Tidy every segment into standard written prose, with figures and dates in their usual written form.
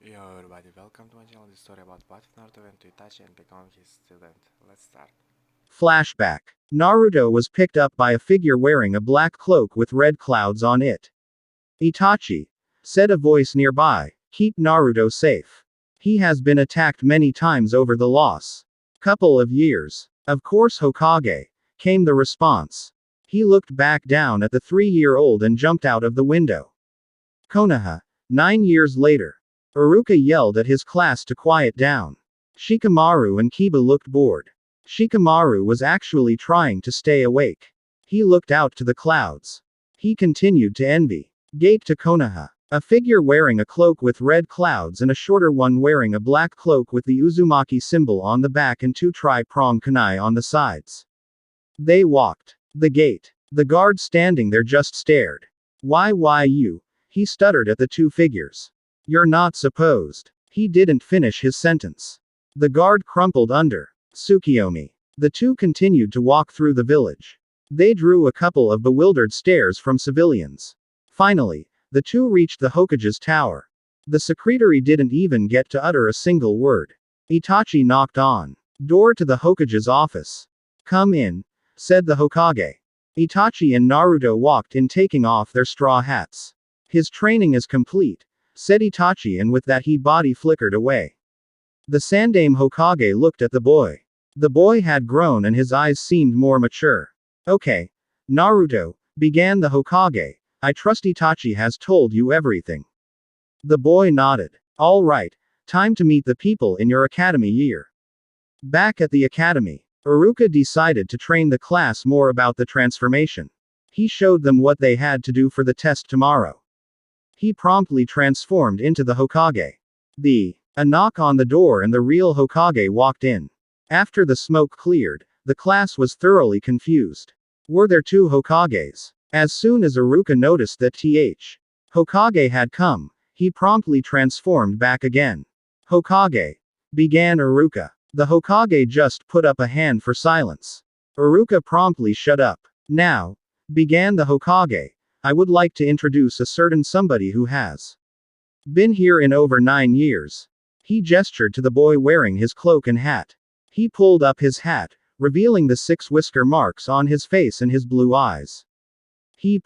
Yo everybody, welcome to my channel. This story about path of Naruto went to Itachi and become his student. Let's start. Flashback. Naruto was picked up by a figure wearing a black cloak with red clouds on it. Itachi, said a voice nearby, keep Naruto safe. He has been attacked many times over the loss. Couple of years. Of course, Hokage, came the response. He looked back down at the 3-year-old and jumped out of the window. Konoha. 9 years later. Iruka yelled at his class to quiet down. Shikamaru and Kiba looked bored. Shikamaru was actually trying to stay awake. He looked out to the clouds. He continued to envy. Gate to Konoha. A figure wearing a cloak with red clouds and a shorter one wearing a black cloak with the Uzumaki symbol on the back and two tri-prong kunai on the sides. They walked. The gate. The guard standing there just stared. Why you? He stuttered at the two figures. You're not supposed. He didn't finish his sentence. The guard crumpled under. Tsukiyomi. The two continued to walk through the village. They drew a couple of bewildered stares from civilians. Finally, the two reached the Hokage's tower. The secretary didn't even get to utter a single word. Itachi knocked on door to the Hokage's office. Come in, said the Hokage. Itachi and Naruto walked in, taking off their straw hats. His training is complete, said Itachi, and with that he body flickered away. The Sandaime Hokage looked at the boy. The boy had grown and his eyes seemed more mature. Okay, Naruto, began the Hokage, I trust Itachi has told you everything. The boy nodded. All right, time to meet the people in your academy year. Back at the academy, Iruka decided to train the class more about the transformation. He showed them what they had to do for the test tomorrow. He promptly transformed into the Hokage. A knock on the door and the real Hokage walked in. After the smoke cleared, the class was thoroughly confused. Were there two Hokages? As soon as Iruka noticed that Hokage had come, he promptly transformed back again. Hokage, began Iruka. The Hokage just put up a hand for silence. Iruka promptly shut up. Now, began the Hokage, I would like to introduce a certain somebody who has been here in over 9 years. He gestured to the boy wearing his cloak and hat. He pulled up his hat, revealing the 6 whisker marks on his face and his blue eyes. He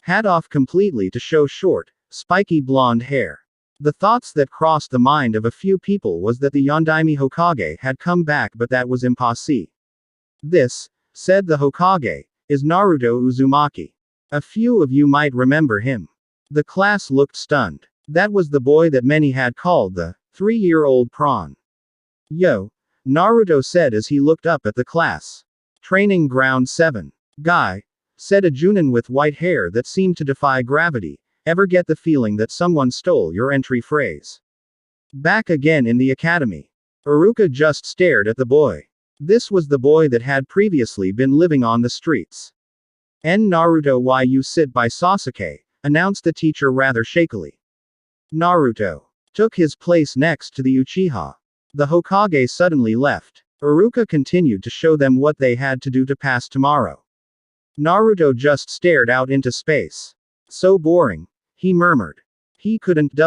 hat off completely to show short, spiky blonde hair. The thoughts that crossed the mind of a few people was that the Yondaime Hokage had come back, but that was impossible. This, said the Hokage, is Naruto Uzumaki. A few of you might remember him. The class looked stunned. That was the boy that many had called the 3-year-old prawn. Yo, Naruto said as he looked up at the class. Training ground 7. Guy, said a Junin with white hair that seemed to defy gravity. Ever get the feeling that someone stole your entry phrase? Back again in the academy. Iruka just stared at the boy. This was the boy that had previously been living on the streets. Naruto, why you sit by Sasuke, announced the teacher rather shakily. Naruto took his place next to the Uchiha. The Hokage suddenly left. Iruka continued to show them what they had to do to pass tomorrow. Naruto just stared out into space. So boring, he murmured. He couldn't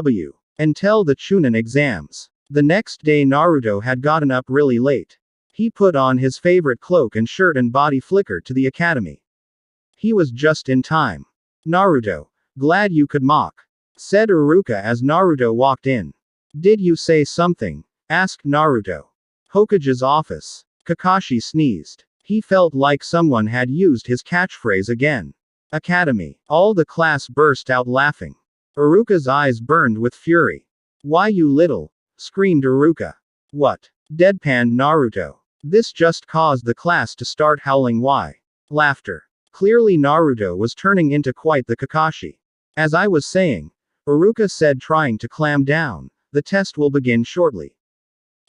until the Chunin exams. The next day Naruto had gotten up really late. He put on his favorite cloak and shirt and body flickered to the academy. He was just in time. Naruto, glad you could mock, said Iruka as Naruto walked in. Did you say something? Asked Naruto. Hokage's office. Kakashi sneezed. He felt like someone had used his catchphrase again. Academy. All the class burst out laughing. Iruka's eyes burned with fury. Why you little? Screamed Iruka. What? Deadpanned Naruto. This just caused the class to start howling. Why? Laughter. Clearly Naruto was turning into quite the Kakashi. As I was saying, Iruka said, trying to clam down, the test will begin shortly.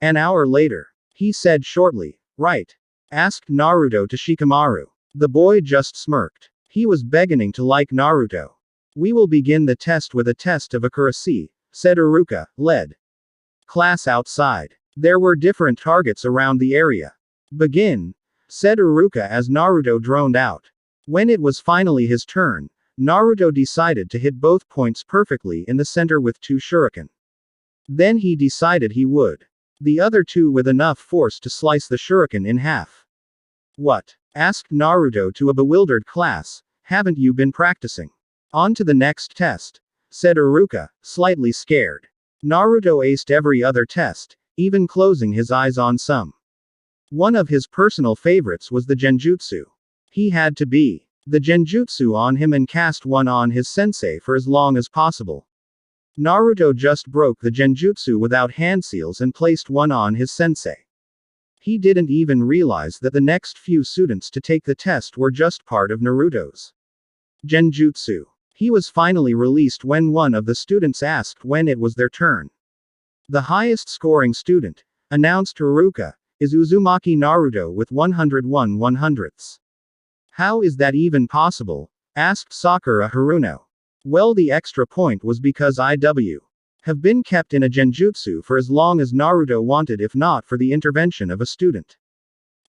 An hour later. He said shortly. Right? Asked Naruto to Shikamaru. The boy just smirked. He was beginning to like Naruto. We will begin the test with a test of accuracy, said Iruka, led class outside. There were different targets around the area. Begin, said Iruka as Naruto droned out. When it was finally his turn, Naruto decided to hit both points perfectly in the center with 2 shuriken. Then he decided he would. The other two with enough force to slice the shuriken in half. What? Asked Naruto to a bewildered class. Haven't you been practicing? On to the next test, said Iruka, slightly scared. Naruto aced every other test, even closing his eyes on some. One of his personal favorites was the genjutsu. He had to be the genjutsu on him and cast one on his sensei for as long as possible. Naruto just broke the genjutsu without hand seals and placed one on his sensei. He didn't even realize that the next few students to take the test were just part of Naruto's genjutsu. He was finally released when one of the students asked when it was their turn. The highest scoring student, announced Iruka, is Uzumaki Naruto with 101 100ths. How is that even possible? Asked Sakura Haruno. Well, the extra point was because IW have been kept in a genjutsu for as long as Naruto wanted, if not for the intervention of a student.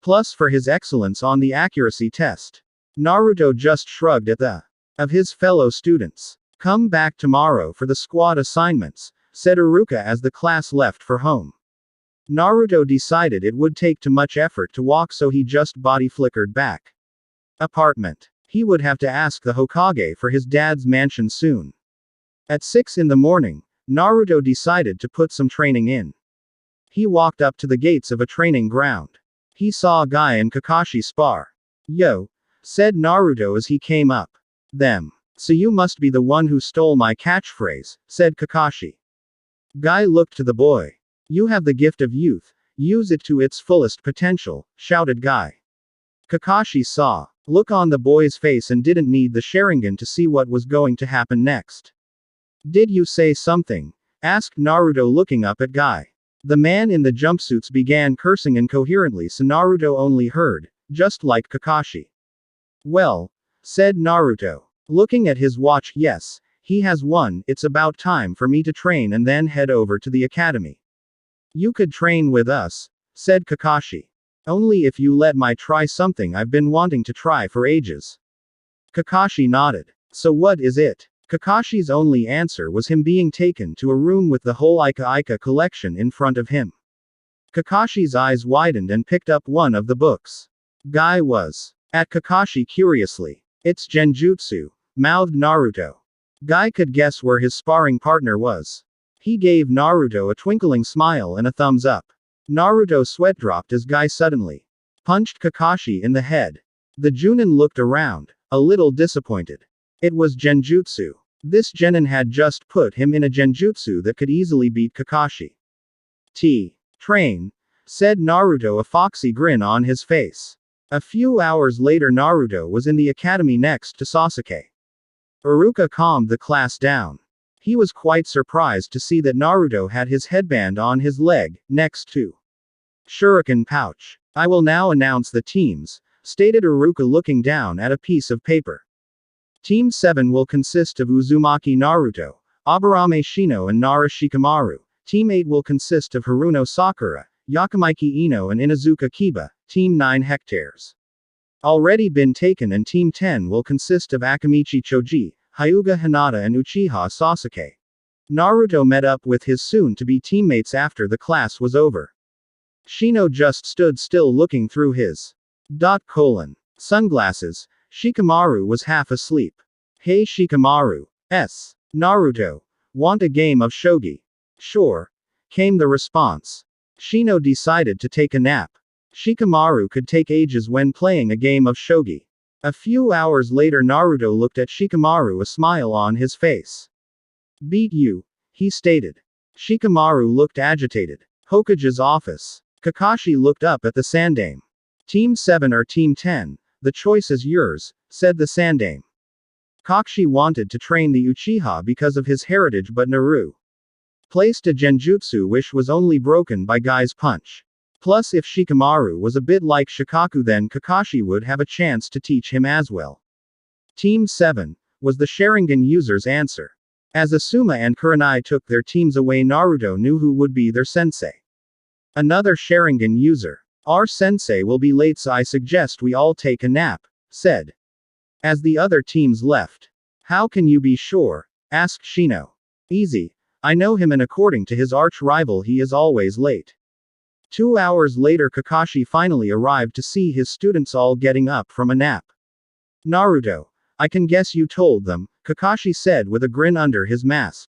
Plus for his excellence on the accuracy test. Naruto just shrugged at the of his fellow students. Come back tomorrow for the squad assignments, said Iruka as the class left for home. Naruto decided it would take too much effort to walk, so he just body flickered back. Apartment. He would have to ask the Hokage for his dad's mansion soon. At 6 in the morning, Naruto decided to put some training in. He walked up to the gates of a training ground. He saw Guy and Kakashi spar. Yo, said Naruto as he came up. Them. So you must be the one who stole my catchphrase, said Kakashi. Guy looked to the boy. You have the gift of youth, use it to its fullest potential, shouted Guy. Kakashi saw look on the boy's face and didn't need the Sharingan to see what was going to happen next. Did you say something? Asked Naruto looking up at Guy. The man in the jumpsuits began cursing incoherently, so Naruto only heard, just like Kakashi. Well, said Naruto, looking at his watch, yes, he has one, it's about time for me to train and then head over to the academy. You could train with us, said Kakashi. Only if you let me try something I've been wanting to try for ages. Kakashi nodded. So what is it? Kakashi's only answer was him being taken to a room with the whole Ika Ika collection in front of him. Kakashi's eyes widened and picked up one of the books. Guy was at Kakashi curiously. It's genjutsu, mouthed Naruto. Guy could guess where his sparring partner was. He gave Naruto a twinkling smile and a thumbs up. Naruto's sweat dropped as Guy suddenly punched Kakashi in the head. The Junin looked around, a little disappointed. It was genjutsu. This genin had just put him in a genjutsu that could easily beat Kakashi. Train, said Naruto, a foxy grin on his face. A few hours later, Naruto was in the academy next to Sasuke. Iruka calmed the class down. He was quite surprised to see that Naruto had his headband on his leg, next to Shuriken pouch. I will now announce the teams, stated Iruka looking down at a piece of paper. Team 7 will consist of Uzumaki Naruto, Aburame Shino and Nara Shikamaru. Team 8 will consist of Haruno Sakura, Yakumaiki Ino and Inazuka Kiba. Team 9 hectares already been taken, and Team 10 will consist of Akamichi Choji, Hyuga Hinata and Uchiha Sasuke. Naruto met up with his soon-to-be teammates after the class was over. Shino just stood still looking through his sunglasses. Shikamaru was half asleep. Hey Shikamaru. Naruto. Want a game of shogi? Sure, came the response. Shino decided to take a nap. Shikamaru could take ages when playing a game of shogi. A few hours later, Naruto looked at Shikamaru, a smile on his face. Beat you, he stated. Shikamaru looked agitated. Hokage's office. Kakashi looked up at the Sandame. Team 7 or Team 10, the choice is yours, said the Sandame. Kakashi wanted to train the Uchiha because of his heritage, but Naru placed a genjutsu which was only broken by Guy's punch. Plus, if Shikamaru was a bit like Shikaku, then Kakashi would have a chance to teach him as well. Team 7 was the Sharingan user's answer. As Asuma and Kurenai took their teams away, Naruto knew who would be their sensei. Another Sharingan user. Our sensei will be late, so I suggest we all take a nap, said. As the other teams left. How can you be sure? Asked Shino. Easy. I know him, and according to his arch-rival he is always late. 2 hours later Kakashi finally arrived to see his students all getting up from a nap. Naruto. I can guess you told them, Kakashi said with a grin under his mask.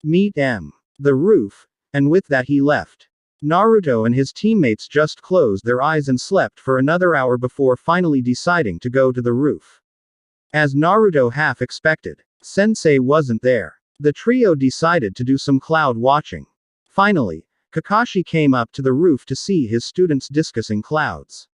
Meet the roof, and with that he left. Naruto and his teammates just closed their eyes and slept for another hour before finally deciding to go to the roof. As Naruto half expected, Sensei wasn't there. The trio decided to do some cloud watching. Finally, Kakashi came up to the roof to see his students discussing clouds.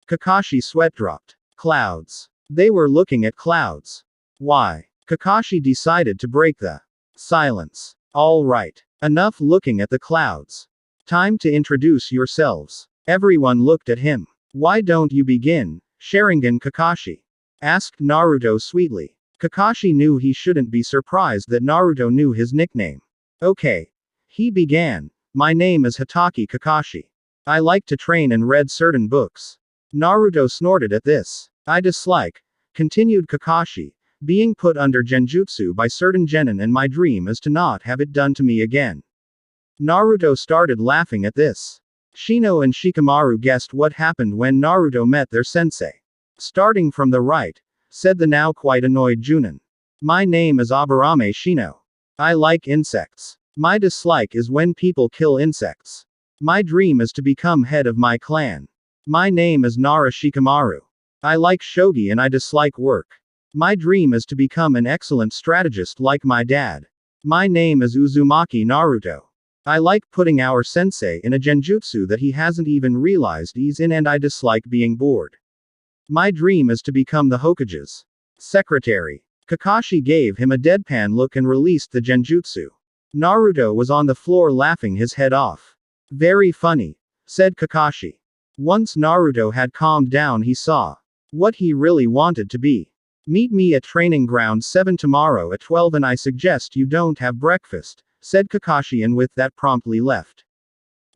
Kakashi sweat dropped. Clouds. They were looking at clouds. Why? Kakashi decided to break the silence. All right. Enough looking at the clouds. Time to introduce yourselves. Everyone looked at him. Why don't you begin, Sharingan Kakashi? Asked Naruto sweetly. Kakashi knew he shouldn't be surprised that Naruto knew his nickname. Okay. He began. My name is Itachi Kakashi. I like to train and read certain books. Naruto snorted at this. I dislike, continued Kakashi, being put under genjutsu by certain genin, and my dream is to not have it done to me again. Naruto started laughing at this. Shino and Shikamaru guessed what happened when Naruto met their sensei. Starting from the right, said the now quite annoyed Junin. My name is Aburame Shino. I like insects. My dislike is when people kill insects. My dream is to become head of my clan. My name is Nara Shikamaru. I like shogi and I dislike work. My dream is to become an excellent strategist like my dad. My name is Uzumaki Naruto. I like putting our sensei in a genjutsu that he hasn't even realized he's in, and I dislike being bored. My dream is to become the Hokage's secretary. Kakashi gave him a deadpan look and released the genjutsu. Naruto was on the floor laughing his head off. Very funny, said Kakashi. Once Naruto had calmed down, he saw what he really wanted to be. Meet me at Training Ground 7 tomorrow at 12, and I suggest you don't have breakfast, said Kakashi, and with that promptly left.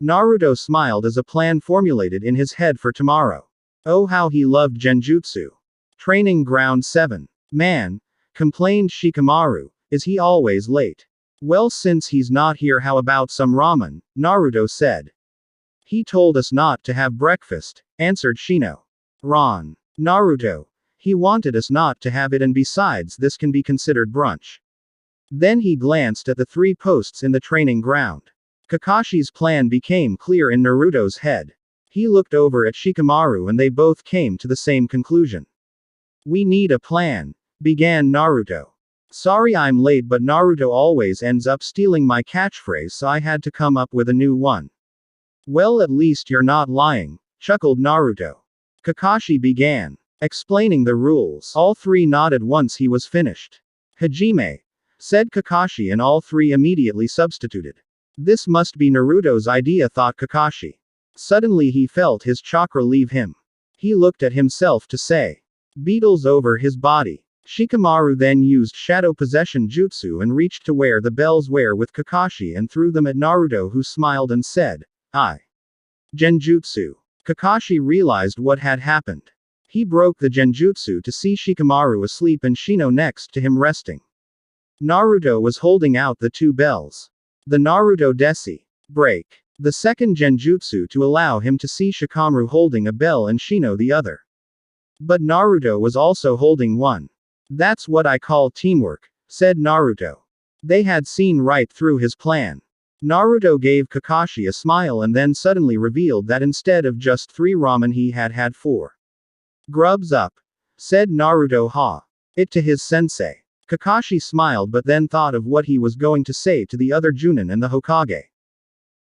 Naruto smiled as a plan formulated in his head for tomorrow. Oh, how he loved genjutsu. Training Ground 7. Man, complained Shikamaru, is he always late? Well, since he's not here, how about some ramen? Naruto said. He told us not to have breakfast, answered Shino. Ron. Naruto. He wanted us not to have it, and besides, this can be considered brunch. Then he glanced at the 3 posts in the training ground. Kakashi's plan became clear in Naruto's head. He looked over at Shikamaru and they both came to the same conclusion. We need a plan, began Naruto. Sorry I'm late, but Naruto always ends up stealing my catchphrase, so I had to come up with a new one. Well, at least you're not lying, chuckled Naruto. Kakashi began explaining the rules. All 3 nodded once he was finished. Hajime, said Kakashi, and all 3 immediately substituted. This must be Naruto's idea, thought Kakashi. Suddenly he felt his chakra leave him. He looked at himself to say, beetles over his body. Shikamaru then used shadow possession jutsu and reached to where the bells were with Kakashi and threw them at Naruto, who smiled and said, I. Genjutsu. Kakashi realized what had happened. He broke the genjutsu to see Shikamaru asleep and Shino next to him resting. Naruto was holding out the 2 bells. The Naruto Desi. Break. The second genjutsu to allow him to see Shikamaru holding a bell and Shino the other. But Naruto was also holding one. That's what I call teamwork, said Naruto. They had seen right through his plan. Naruto gave Kakashi a smile and then suddenly revealed that instead of just 3 ramen he had 4. Grubs up, said Naruto it to his sensei. Kakashi smiled but then thought of what he was going to say to the other Junin and the Hokage.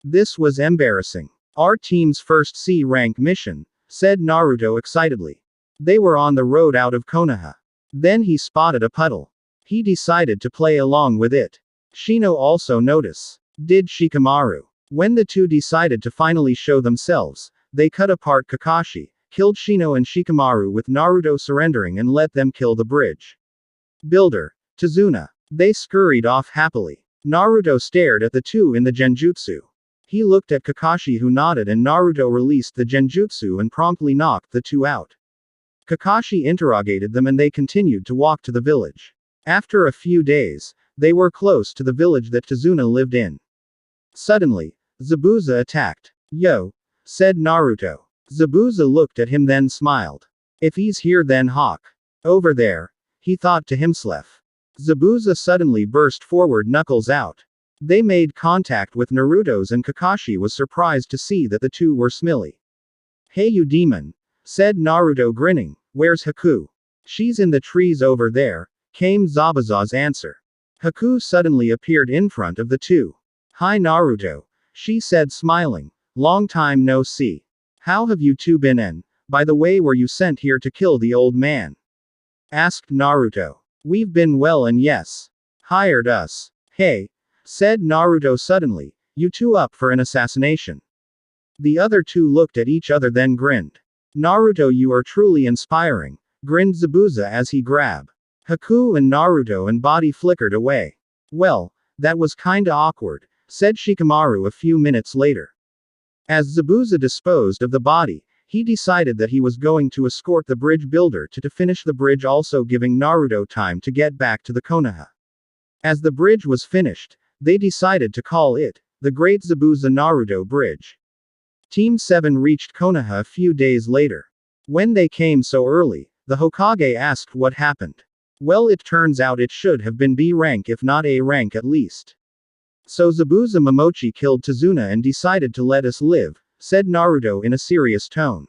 This was embarrassing. Our team's first C-rank mission, said Naruto excitedly. They were on the road out of Konoha. Then he spotted a puddle. He decided to play along with it. Shino also noticed. Did Shikamaru. When the 2 decided to finally show themselves, they cut apart Kakashi, killed Shino and Shikamaru with Naruto surrendering, and let them kill the bridge builder, Tazuna. They scurried off happily. Naruto stared at the 2 in the genjutsu. He looked at Kakashi, who nodded, and Naruto released the genjutsu and promptly knocked the 2 out. Kakashi interrogated them and they continued to walk to the village. After a few days, They were close to the village that Tazuna lived in. Suddenly, Zabuza attacked. Yo, said Naruto. Zabuza looked at him then smiled. If he's here then Hawk. Over there, he thought to himself. Zabuza suddenly burst forward, knuckles out. They made contact with Naruto's and Kakashi was surprised to see that the two were smelly. Hey you demon, said Naruto grinning, where's Haku? She's in the trees over there, came Zabuza's answer. Haku suddenly appeared in front of the two. Hi Naruto, she said smiling, long time no see. How have you two been and, by the way were you sent here to kill the old man? Asked Naruto. We've been well and yes. Hired us. Hey, said Naruto suddenly, you two up for an assassination? The other two looked at each other then grinned. Naruto you are truly inspiring, grinned Zabuza as he grabbed Haku and Naruto and body flickered away. Well, that was kinda awkward, said Shikamaru a few minutes later. As Zabuza disposed of the body, he decided that he was going to escort the bridge builder to finish the bridge, also giving Naruto time to get back to the Konoha. As the bridge was finished, they decided to call it the Great Zabuza Naruto Bridge. Team 7 reached Konoha a few days later. When they came so early, the Hokage asked what happened. Well, it turns out it should have been B rank if not A rank at least. So Zabuza Momochi killed Tazuna and decided to let us live, said Naruto in a serious tone.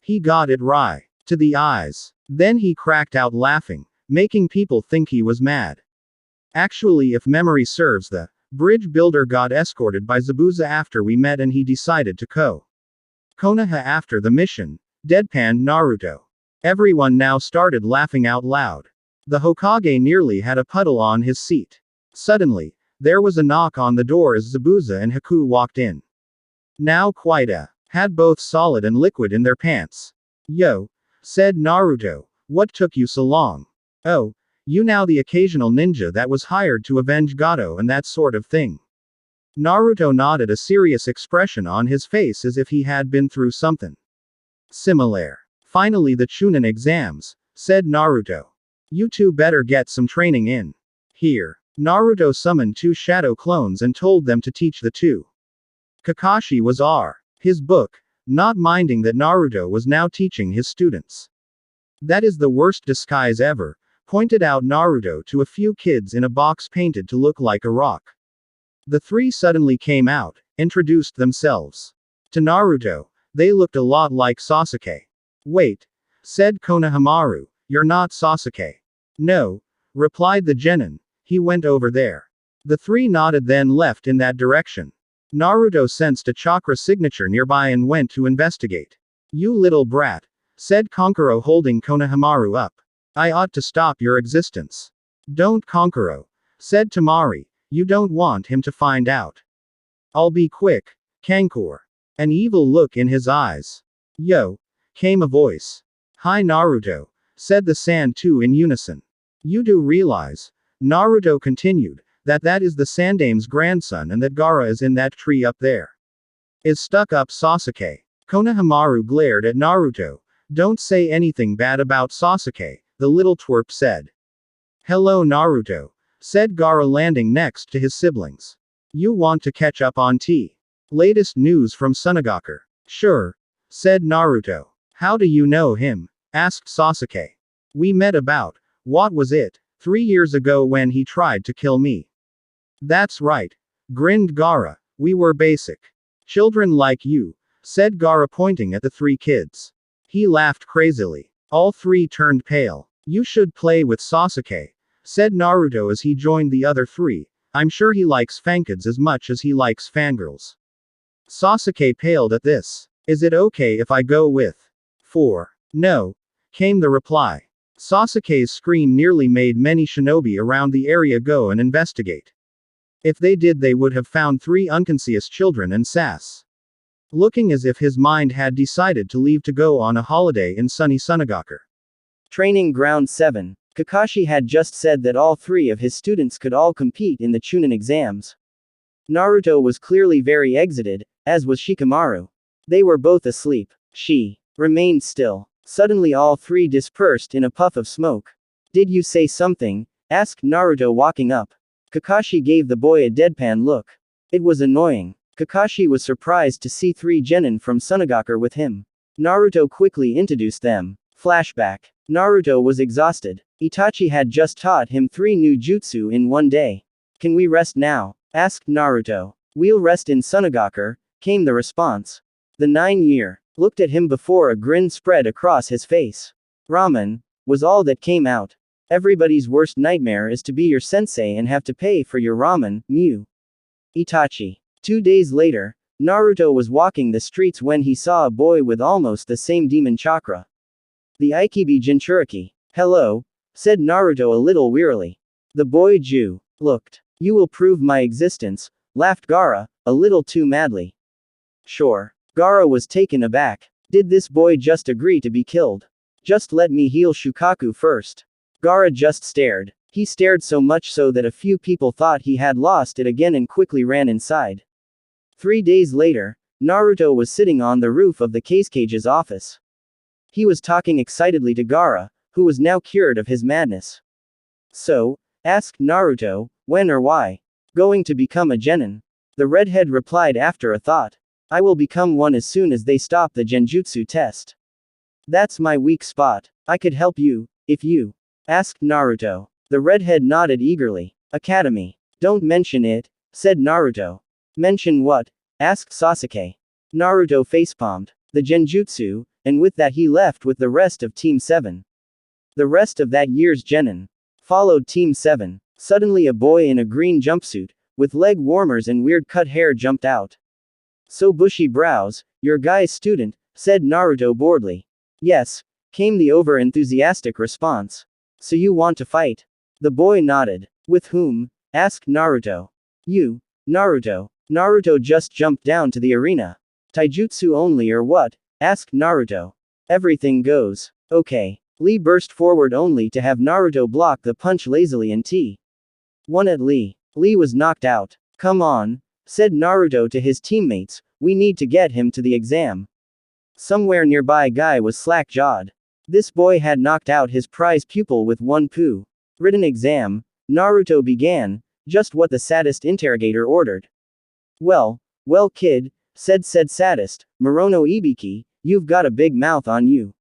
He got it right to the eyes. Then he cracked out laughing, making people think he was mad. Actually, if memory serves, the bridge builder got escorted by Zabuza after we met and he decided to Konoha after the mission, deadpanned Naruto. Everyone now started laughing out loud. The Hokage nearly had a puddle on his seat. Suddenly, there was a knock on the door as Zabuza and Haku walked in. Now quite had both solid and liquid in their pants. Yo, said Naruto, what took you so long? Oh, you now the occasional ninja that was hired to avenge Gato and that sort of thing. Naruto nodded, a serious expression on his face as if he had been through something similar. Finally the Chunin exams, said Naruto. You two better get some training in. Here. Naruto summoned two shadow clones and told them to teach the two. Kakashi was his book, not minding that Naruto was now teaching his students. That is the worst disguise ever, pointed out Naruto to a few kids in a box painted to look like a rock. The three suddenly came out, introduced themselves. To Naruto, they looked a lot like Sasuke. Wait, said Konohamaru, you're not Sasuke. No, replied the genin, he went over there. The three nodded then left in that direction. Naruto sensed a chakra signature nearby and went to investigate. You little brat, said Kankuro holding Konohamaru up. I ought to stop your existence. Don't Kankuro, said Tamari, you don't want him to find out. I'll be quick, Kankuro. An evil look in his eyes. Yo, came a voice. Hi Naruto, said the Sand two in unison. You do realize, Naruto continued, that is the Sandame's grandson and that Gaara is in that tree up there. Is stuck up Sasuke. Konohamaru glared at Naruto. Don't say anything bad about Sasuke, the little twerp said. Hello Naruto, said Gaara landing next to his siblings. You want to catch up on latest news from Sunagaku? Sure, said Naruto. How do you know him? Asked Sasuke. We met about, what was it, 3 years ago when he tried to kill me. That's right, grinned Gaara, we were basic children like you, said Gaara pointing at the three kids. He laughed crazily. All three turned pale. You should play with Sasuke, said Naruto as he joined the other three. I'm sure he likes fankids as much as he likes fangirls. Sasuke paled at this. Is it okay if I go with 4? No, came the reply. Sasuke's scream nearly made many shinobi around the area go and investigate. If they did, they would have found 3 unconscious children and Sass. Looking as if his mind had decided to leave to go on a holiday in sunny Sunagaku. Training Ground 7. Kakashi had just said that all 3 of his students could all compete in the Chunin exams. Naruto was clearly very excited, as was Shikamaru. They were both asleep. She remained still. Suddenly all 3 dispersed in a puff of smoke. Did you say something? Asked Naruto walking up. Kakashi gave the boy a deadpan look. It was annoying. Kakashi was surprised to see 3 genin from Sunagakur with him. Naruto quickly introduced them. Flashback. Naruto was exhausted. Itachi had just taught him 3 new jutsu in one day. Can we rest now? Asked Naruto. We'll rest in Sunagakur, came the response. The 9-year looked at him before a grin spread across his face. Ramen was all that came out. Everybody's worst nightmare is to be your sensei and have to pay for your ramen, Mew. Itachi. 2 days later, Naruto was walking the streets when he saw a boy with almost the same demon chakra. The Ikibi Jinchuriki. Hello, said Naruto a little wearily. The boy Jew looked. You will prove my existence, laughed Gaara, a little too madly. Sure. Gaara was taken aback. Did this boy just agree to be killed? Just let me heal Shukaku first. Gaara just stared. He stared so much so that a few people thought he had lost it again and quickly ran inside. 3 days later, Naruto was sitting on the roof of the Cage's office. He was talking excitedly to Gaara, who was now cured of his madness. So, asked Naruto, when or why? Going to become a genin? The redhead replied after a thought. I will become one as soon as they stop the genjutsu test. That's my weak spot. I could help you, if you. Asked Naruto. The redhead nodded eagerly. Academy. Don't mention it, said Naruto. Mention what? Asked Sasuke. Naruto facepalmed. The genjutsu, and with that he left with the rest of Team 7. The rest of that year's genin followed Team 7. Suddenly a boy in a green jumpsuit, with leg warmers and weird cut hair jumped out. So bushy brows, your guy's student, said Naruto boredly. Yes, came the over-enthusiastic response. So you want to fight? The boy nodded. With whom? Asked Naruto. You. Naruto. Naruto just jumped down to the arena. Taijutsu only or what? Asked Naruto. Everything goes. Okay. Lee burst forward only to have Naruto block the punch lazily and T1 at Lee. Lee was knocked out. Come on, said Naruto to his teammates, we need to get him to the exam. Somewhere nearby Guy was slack-jawed. This boy had knocked out his prize pupil with one poo. Written exam, Naruto began, just what the sadist interrogator ordered. Well kid, said sadist, Morono Ibiki, you've got a big mouth on you.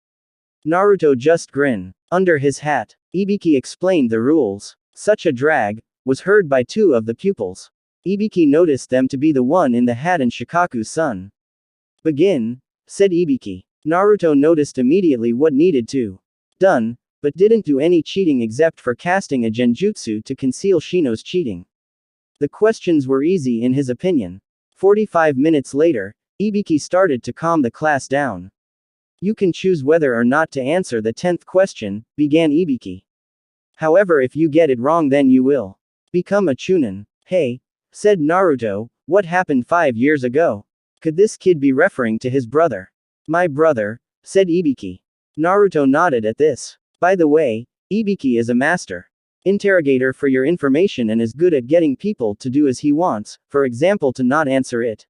Naruto just grinned. Under his hat, Ibiki explained the rules. Such a drag was heard by 2 of the pupils. Ibiki noticed them to be the one in the hat and Shikaku's son. Begin, said Ibiki. Naruto noticed immediately what needed to done, but didn't do any cheating except for casting a genjutsu to conceal Shino's cheating. The questions were easy in his opinion. 45 minutes later, Ibiki started to calm the class down. You can choose whether or not to answer the 10th question, began Ibiki. However, if you get it wrong, then you will become a chunin. Hey, said Naruto, what happened 5 years ago? Could this kid be referring to his brother? My brother, said Ibiki. Naruto nodded at this. By the way, Ibiki is a master interrogator for your information and is good at getting people to do as he wants, for example to not answer it.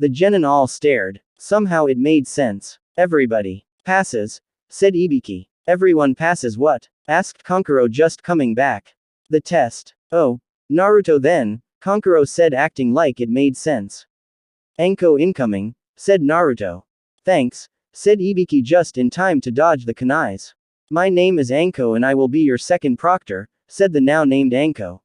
The genin all stared. Somehow it made sense. Everybody passes, said Ibiki. Everyone passes what? Asked Kankuro just coming back. The test. Oh, Naruto then, Kankuro said acting like it made sense. Anko incoming, said Naruto. Thanks, said Ibiki just in time to dodge the kunais. My name is Anko and I will be your second proctor, said the now named Anko.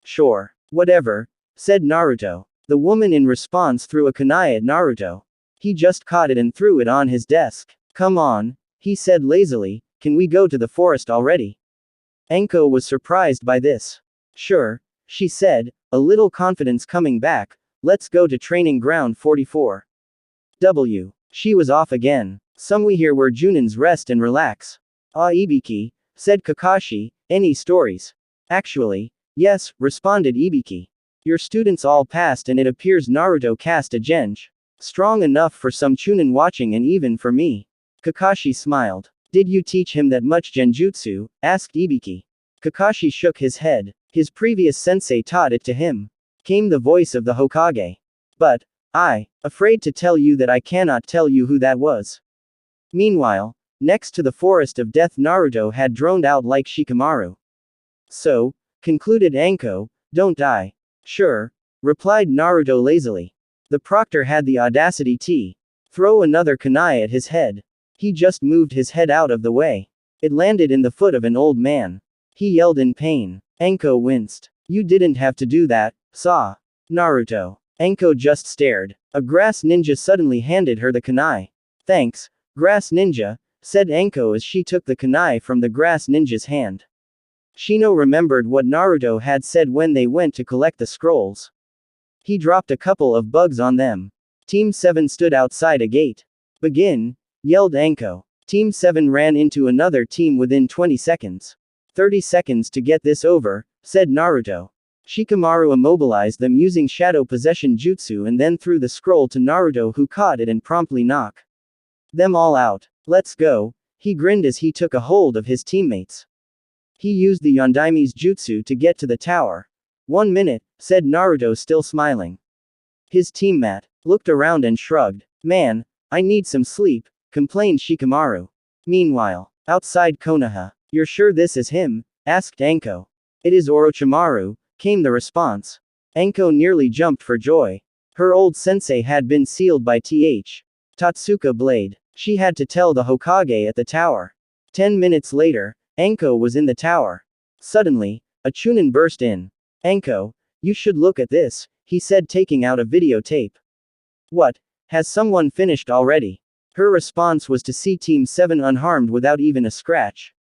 Sure. Whatever, said Naruto. The woman in response threw a kunai at Naruto. He just caught it and threw it on his desk. Come on, he said lazily, can we go to the forest already? Anko was surprised by this. Sure, she said, a little confidence coming back, let's go to training ground 44. She was off again. Some we here where Junins rest and relax. Ah Ibiki, said Kakashi, any stories? Actually, yes, responded Ibiki. Your students all passed and it appears Naruto cast a genj. Strong enough for some chunin watching and even for me. Kakashi smiled. Did you teach him that much genjutsu? Asked Ibiki. Kakashi shook his head. His previous sensei taught it to him. Came the voice of the Hokage. But, afraid to tell you that I cannot tell you who that was. Meanwhile, next to the forest of death Naruto had droned out like Shikamaru. So, concluded Anko, Don't die. Sure, replied Naruto lazily. The proctor had the audacity to throw another kunai at his head. He just moved his head out of the way. It landed in the foot of an old man. He yelled in pain. Enko winced. You didn't have to do that, saw. Naruto. Enko just stared. A grass ninja suddenly handed her the kunai. Thanks, grass ninja, said Enko as she took the kunai from the grass ninja's hand. Shino remembered what Naruto had said when they went to collect the scrolls. He dropped a couple of bugs on them. Team 7 stood outside a gate. Begin, yelled Enko. Team 7 ran into another team within 20 seconds. 30 seconds to get this over, said Naruto. Shikamaru immobilized them using shadow possession jutsu and then threw the scroll to Naruto, who caught it and promptly knocked them all out. Let's go, he grinned as he took a hold of his teammates. He used the Yondaime's jutsu to get to the tower. 1 minute, said Naruto, still smiling. His teammate looked around and shrugged. Man, I need some sleep, complained Shikamaru. Meanwhile, outside Konoha. You're sure this is him? Asked Enko. It is Orochimaru, came the response. Enko nearly jumped for joy. Her old sensei had been sealed by Tatsuka Blade. She had to tell the Hokage at the tower. 10 minutes later, Enko was in the tower. Suddenly, a Chunin burst in. Enko, you should look at this, he said, taking out a videotape. What? Has someone finished already? Her response was to see Team 7 unharmed without even a scratch.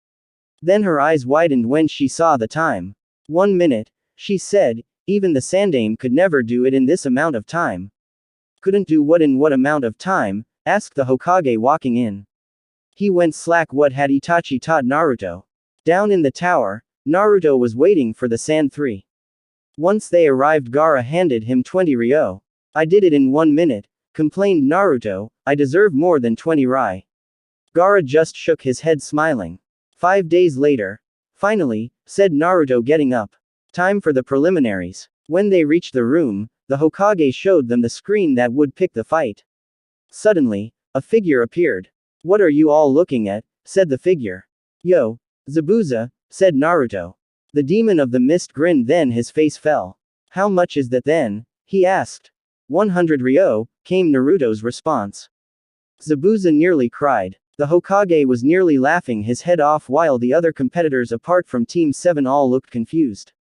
Then her eyes widened when she saw the time. 1 minute, she said, even the Sandaime could never do it in this amount of time. Couldn't do what in what amount of time? Asked the Hokage walking in. He went slack. What had Itachi taught Naruto? Down in the tower, Naruto was waiting for the Sand 3. Once they arrived, Gaara handed him 20 ryo. I did it in 1 minute, complained Naruto, I deserve more than 20 rai. Gaara just shook his head, smiling. 5 days later. Finally, said Naruto, getting up. Time for the preliminaries. When they reached the room, the Hokage showed them the screen that would pick the fight. Suddenly, a figure appeared. What are you all looking at? Said the figure. Yo, Zabuza, said Naruto. The demon of the mist grinned, then his face fell. How much is that then? He asked. 100 ryo, came Naruto's response. Zabuza nearly cried. The Hokage was nearly laughing his head off while the other competitors apart from Team 7 all looked confused.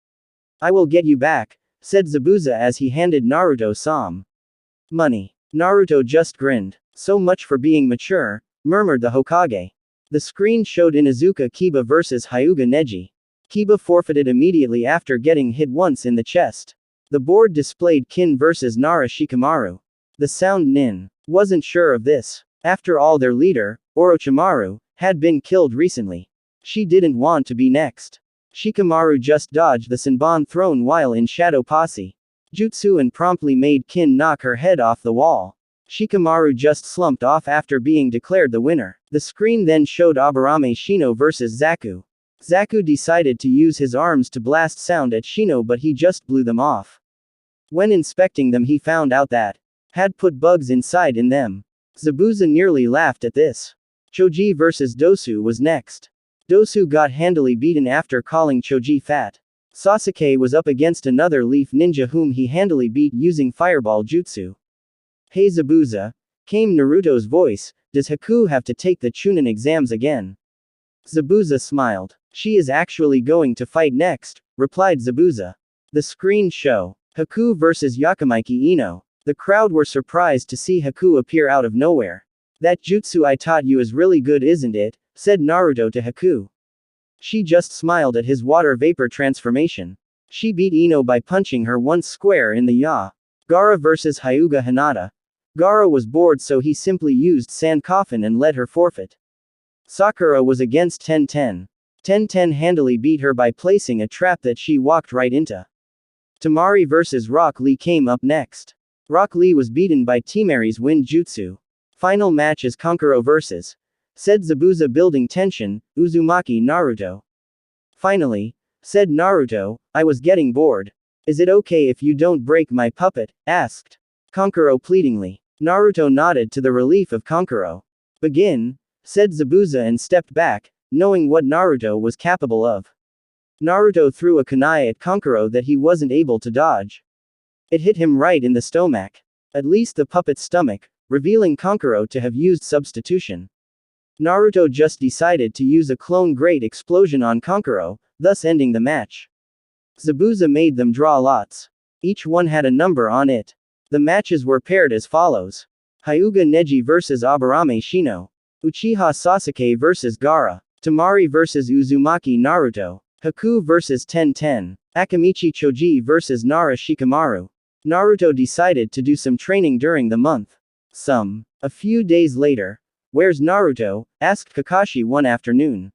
I will get you back, said Zabuza as he handed Naruto some money. Naruto just grinned. So much for being mature, murmured the Hokage. The screen showed Inuzuka Kiba vs Hyuga Neji. Kiba forfeited immediately after getting hit once in the chest. The board displayed Kin vs Nara Shikamaru. The sound Nin wasn't sure of this. After all, their leader, Orochimaru, had been killed recently. She didn't want to be next. Shikamaru just dodged the Senbon thrown while in Shadow Posse jutsu and promptly made Kin knock her head off the wall. Shikamaru just slumped off after being declared the winner. The screen then showed Aburame Shino vs Zaku. Zaku decided to use his arms to blast sound at Shino, but he just blew them off. When inspecting them, he found out that had put bugs inside in them. Zabuza nearly laughed at this. Choji vs Dosu was next. Dosu got handily beaten after calling Choji fat. Sasuke was up against another leaf ninja whom he handily beat using fireball jutsu. Hey Zabuza, came Naruto's voice, does Haku have to take the Chunin exams again? Zabuza smiled. She is actually going to fight next, replied Zabuza. The screen show Haku vs Yakamaiki Ino. The crowd were surprised to see Haku appear out of nowhere. That jutsu I taught you is really good, isn't it? Said Naruto to Haku. She just smiled at his water vapor transformation. She beat Ino by punching her once square in the yaw. Gaara vs Hyuga Hinata. Gaara was bored, so he simply used Sand Coffin and let her forfeit. Sakura was against Ten. Ten handily beat her by placing a trap that she walked right into. Temari vs Rock Lee came up next. Rock Lee was beaten by Temari's wind jutsu. Final match is Kankuro vs. said Zabuza, building tension, Uzumaki Naruto. Finally, said Naruto, I was getting bored. Is it okay if you don't break my puppet? Asked Kankuro pleadingly. Naruto nodded to the relief of Kankuro. Begin, said Zabuza and stepped back, knowing what Naruto was capable of. Naruto threw a kunai at Kankuro that he wasn't able to dodge. It hit him right in the stomach. At least the puppet's stomach, revealing Kankuro to have used substitution. Naruto just decided to use a clone great explosion on Kankuro, thus ending the match. Zabuza made them draw lots. Each one had a number on it. The matches were paired as follows. Hyuga Neji vs Aburame Shino. Uchiha Sasuke vs Gaara. Temari vs Uzumaki Naruto. Haku vs Ten. Akamichi Choji vs Nara Shikamaru. Naruto decided to do some training during the month. A few days later. Where's Naruto? Asked Kakashi one afternoon.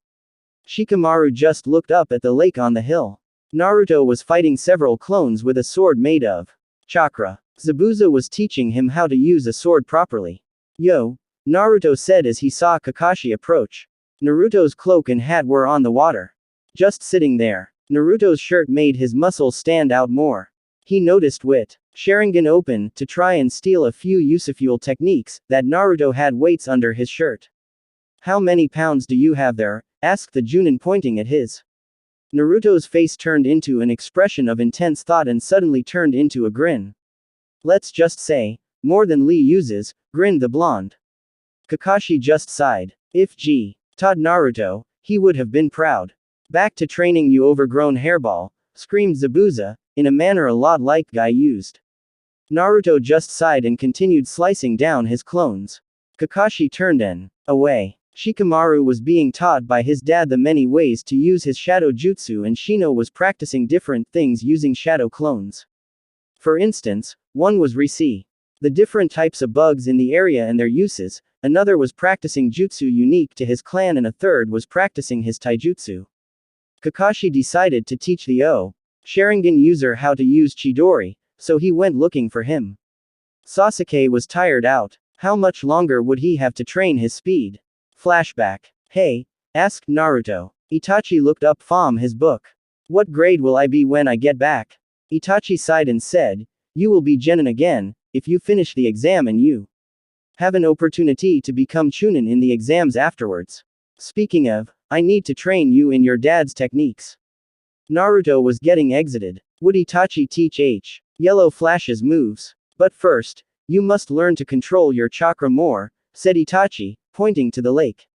Shikamaru just looked up at the lake on the hill. Naruto was fighting several clones with a sword made of chakra. Zabuza was teaching him how to use a sword properly. Yo, Naruto said as he saw Kakashi approach. Naruto's cloak and hat were on the water. Just sitting there. Naruto's shirt made his muscles stand out more. He noticed Wit Sharingan open to try and steal a few useful techniques that Naruto had weights under his shirt. How many pounds do you have there? Asked the Junin pointing at his. Naruto's face turned into an expression of intense thought and suddenly turned into a grin. Let's just say, more than Lee uses, grinned the blonde. Kakashi just sighed. If G taught Naruto, he would have been proud. Back to training you overgrown hairball, screamed Zabuza, in a manner a lot like Guy used. Naruto just sighed and continued slicing down his clones. Kakashi turned away. Shikamaru was being taught by his dad the many ways to use his shadow jutsu and Shino was practicing different things using shadow clones. For instance, one was Risi. The different types of bugs in the area and their uses, another was practicing jutsu unique to his clan and a third was practicing his taijutsu. Kakashi decided to teach the Sharingan user how to use Chidori, so he went looking for him. Sasuke was tired out. How much longer would he have to train his speed? Flashback. Hey, asked Naruto. Itachi looked up from his book. What grade will I be when I get back? Itachi sighed and said, you will be Genin again, if you finish the exam and you have an opportunity to become Chunin in the exams afterwards. Speaking of, I need to train you in your dad's techniques. Naruto was getting exited. Would Itachi teach Yellow Flash's moves? But first, you must learn to control your chakra more, said Itachi, pointing to the lake.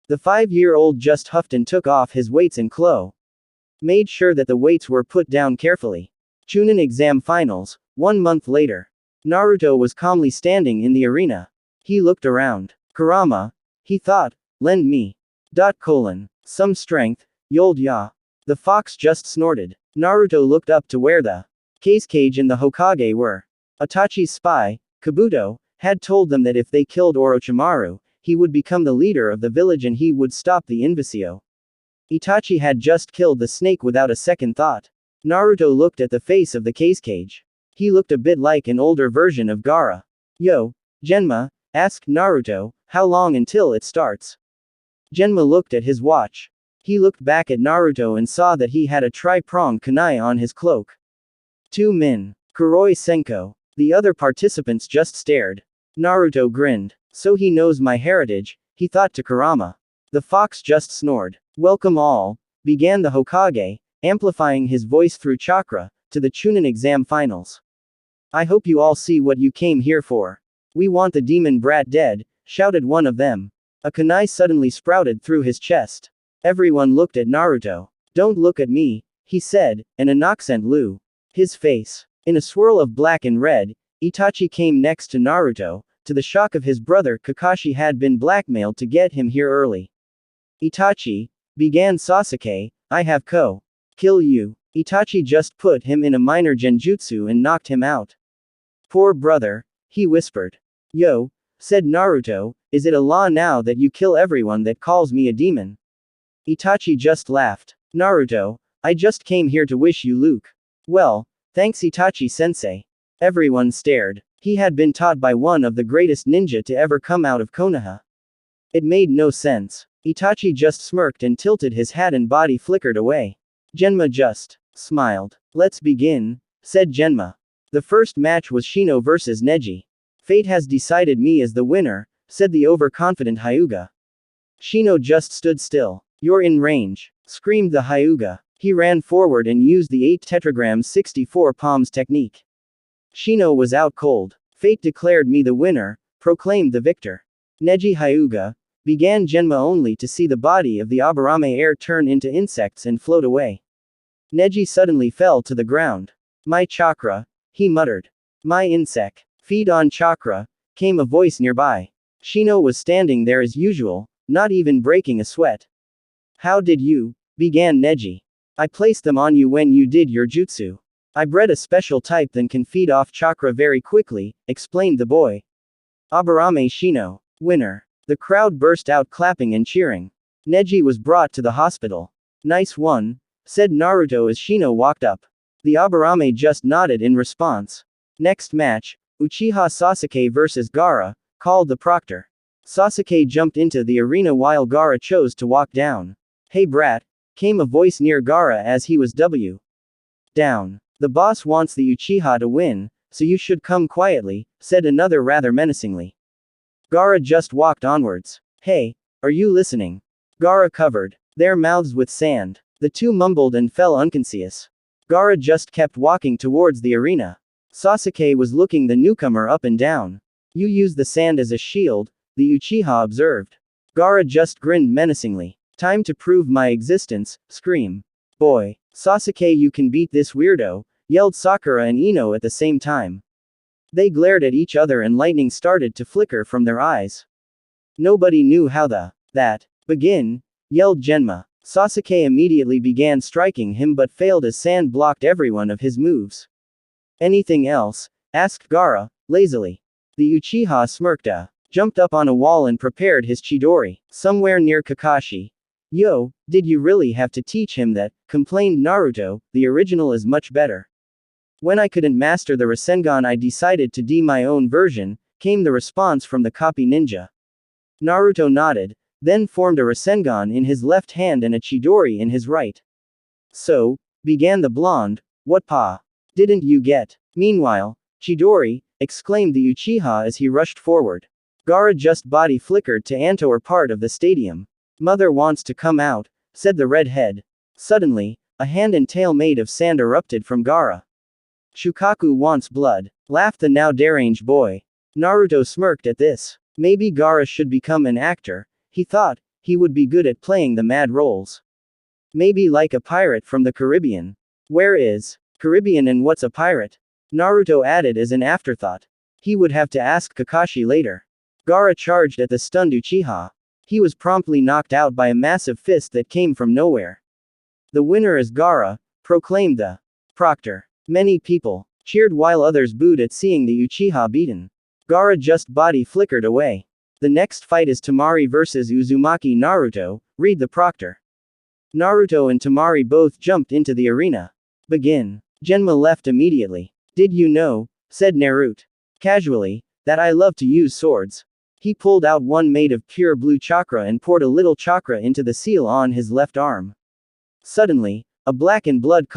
The 5-year-old just huffed and took off his weights and made sure that the weights were put down carefully. Chunin exam finals, 1 month later. Naruto was calmly standing in the arena. He looked around. Kurama, he thought, lend me. Some strength, yold ya. The fox just snorted. Naruto looked up to where the cage and the Hokage were. Itachi's spy, Kabuto, had told them that if they killed Orochimaru, he would become the leader of the village and he would stop the invisio. Itachi had just killed the snake without a second thought. Naruto looked at the face of the cage. He looked a bit like an older version of Gaara. Yo, Genma, asked Naruto, how long until it starts? Genma looked at his watch. He looked back at Naruto and saw that he had a tri-pronged kunai on his cloak. 2 min. Kuroi Senko. The other participants just stared. Naruto grinned. So he knows my heritage, he thought to Kurama. The fox just snored. Welcome all, began the Hokage, amplifying his voice through chakra, to the Chunin exam finals. I hope you all see what you came here for. We want the demon brat dead, shouted one of them. A kunai suddenly sprouted through his chest. Everyone looked at Naruto. Don't look at me, he said, and an accent Lu. His face. In a swirl of black and red, Itachi came next to Naruto. To the shock of his brother, Kakashi had been blackmailed to get him here early. Itachi, began Sasuke, I have kill you. Itachi just put him in a minor genjutsu and knocked him out. Poor brother, he whispered. Yo, said Naruto, is it a law now that you kill everyone that calls me a demon? Itachi just laughed. Naruto, I just came here to wish you luck. Well, thanks Itachi-sensei. Everyone stared. He had been taught by one of the greatest ninja to ever come out of Konoha. It made no sense. Itachi just smirked and tilted his hat and body flickered away. Genma just smiled. Let's begin, said Genma. The first match was Shino versus Neji. Fate has decided me as the winner, said the overconfident Hyuga. Shino just stood still. You're in range, screamed the Hyuga. He ran forward and used the 8 tetragrams 64 palms technique. Shino was out cold. Fate declared me the winner, proclaimed the victor. Neji Hyuga began Genma only to see the body of the Aburame heir turn into insects and float away. Neji suddenly fell to the ground. My chakra, he muttered. My insect. Feed on chakra, came a voice nearby. Shino was standing there as usual, not even breaking a sweat. How did you? Began Neji. I placed them on you when you did your jutsu. I bred a special type that can feed off chakra very quickly, explained the boy. Aburame Shino. Winner. The crowd burst out clapping and cheering. Neji was brought to the hospital. Nice one, said Naruto as Shino walked up. The Aburame just nodded in response. Next match, Uchiha Sasuke vs. Gaara, called the proctor. Sasuke jumped into the arena while Gaara chose to walk down. Hey brat, came a voice near Gaara as he was down. The boss wants the Uchiha to win, so you should come quietly, said another rather menacingly. Gaara just walked onwards. Hey, are you listening? Gaara covered their mouths with sand. The two mumbled and fell unconscious. Gaara just kept walking towards the arena. Sasuke was looking the newcomer up and down. You use the sand as a shield, the Uchiha observed. Gaara just grinned menacingly. Time to prove my existence, scream. Boy, Sasuke, you can beat this weirdo, yelled Sakura and Ino at the same time. They glared at each other and lightning started to flicker from their eyes. Nobody knew how that begin, yelled Genma. Sasuke immediately began striking him but failed as sand blocked every one of his moves. Anything else? Asked Gaara, lazily. The Uchiha smirked, jumped up on a wall and prepared his Chidori, somewhere near Kakashi. Yo, did you really have to teach him that? Complained Naruto, the original is much better. When I couldn't master the Rasengan I decided to do my own version, came the response from the copy ninja. Naruto nodded, then formed a Rasengan in his left hand and a Chidori in his right. So, began the blonde, what pa? Didn't you get? Meanwhile, Chidori, exclaimed the Uchiha as he rushed forward. Gaara just body flickered to Antoer part of the stadium. Mother wants to come out, said the redhead. Suddenly, a hand and tail made of sand erupted from Gaara. Shukaku wants blood, laughed the now deranged boy. Naruto smirked at this. Maybe Gaara should become an actor, he thought, he would be good at playing the mad roles. Maybe like a pirate from the Caribbean. Where is Caribbean and what's a pirate? Naruto added as an afterthought. He would have to ask Kakashi later. Gaara charged at the stunned Uchiha. He was promptly knocked out by a massive fist that came from nowhere. The winner is Gaara, proclaimed the proctor. Many people cheered while others booed at seeing the Uchiha beaten. Gaara just body flickered away. The next fight is Temari vs. Uzumaki Naruto, read the proctor. Naruto and Temari both jumped into the arena. Begin. Genma left immediately. Did you know, said Naruto casually, that I love to use swords? He pulled out one made of pure blue chakra and poured a little chakra into the seal on his left arm. Suddenly, a black and blood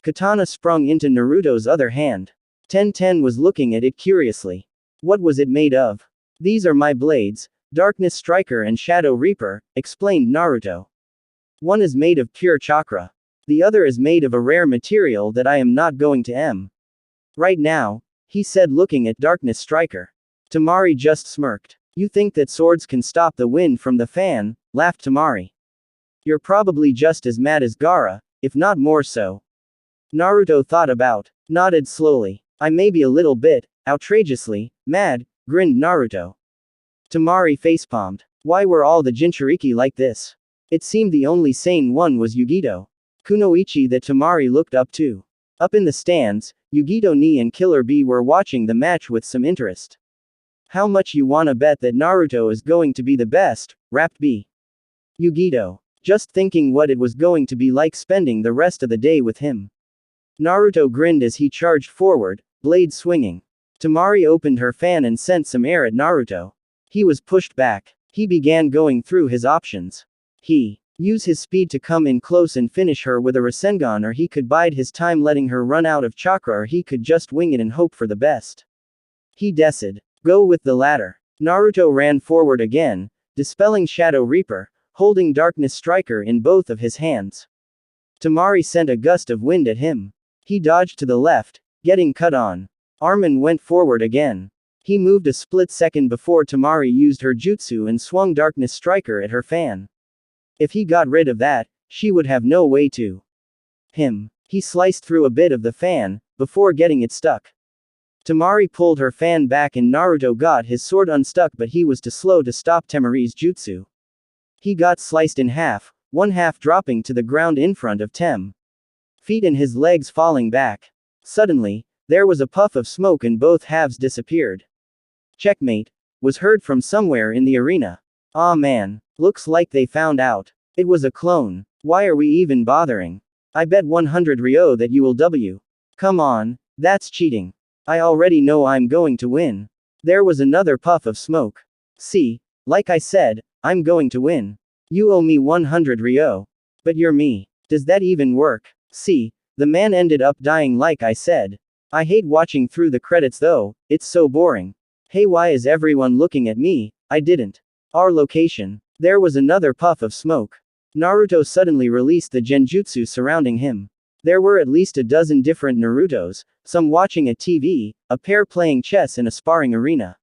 katana sprung into Naruto's other hand. Ten was looking at it curiously. What was it made of? These are my blades, Darkness Striker and Shadow Reaper, explained Naruto. One is made of pure chakra. The other is made of a rare material that I am not going to right now, he said looking at Darkness Striker. Temari just smirked. You think that swords can stop the wind from the fan, laughed Temari. You're probably just as mad as Gaara, if not more so. Naruto thought about, nodded slowly. I may be a little bit, outrageously, mad, grinned Naruto. Temari facepalmed. Why were all the Jinchuriki like this? It seemed the only sane one was Yugito. Kunoichi that Temari looked up to. Up in the stands, Yugito Ni and Killer Bee were watching the match with some interest. How much you wanna bet that Naruto is going to be the best, rapped B. Yugito. Just thinking what it was going to be like spending the rest of the day with him. Naruto grinned as he charged forward, blade swinging. Temari opened her fan and sent some air at Naruto. He was pushed back. He began going through his options. He use his speed to come in close and finish her with a Rasengan, or he could bide his time letting her run out of chakra, or he could just wing it and hope for the best. He decided. Go with the latter. Naruto ran forward again, dispelling Shadow Reaper, holding Darkness Striker in both of his hands. Tamari sent a gust of wind at him. He dodged to the left, getting cut on. Armin went forward again. He moved a split second before Tamari used her jutsu and swung Darkness Striker at her fan. If he got rid of that, she would have no way to him. He sliced through a bit of the fan, before getting it stuck. Tamari pulled her fan back and Naruto got his sword unstuck, but he was too slow to stop Temari's jutsu. He got sliced in half, one half dropping to the ground in front of Tem. Feet and his legs falling back. Suddenly, there was a puff of smoke and both halves disappeared. Checkmate was heard from somewhere in the arena. Aw man, looks like they found out. It was a clone. Why are we even bothering? I bet 100 Ryo that you will W. Come on, that's cheating. I already know I'm going to win. There was another puff of smoke. See, like I said, I'm going to win. You owe me 100 Ryo. But you're me. Does that even work? See, the man ended up dying like I said. I hate watching through the credits though, it's so boring. Hey, why is everyone looking at me? I didn't. Our location. There was another puff of smoke. Naruto suddenly released the genjutsu surrounding him. There were at least a dozen different Narutos, some watching a TV, a pair playing chess in a sparring arena.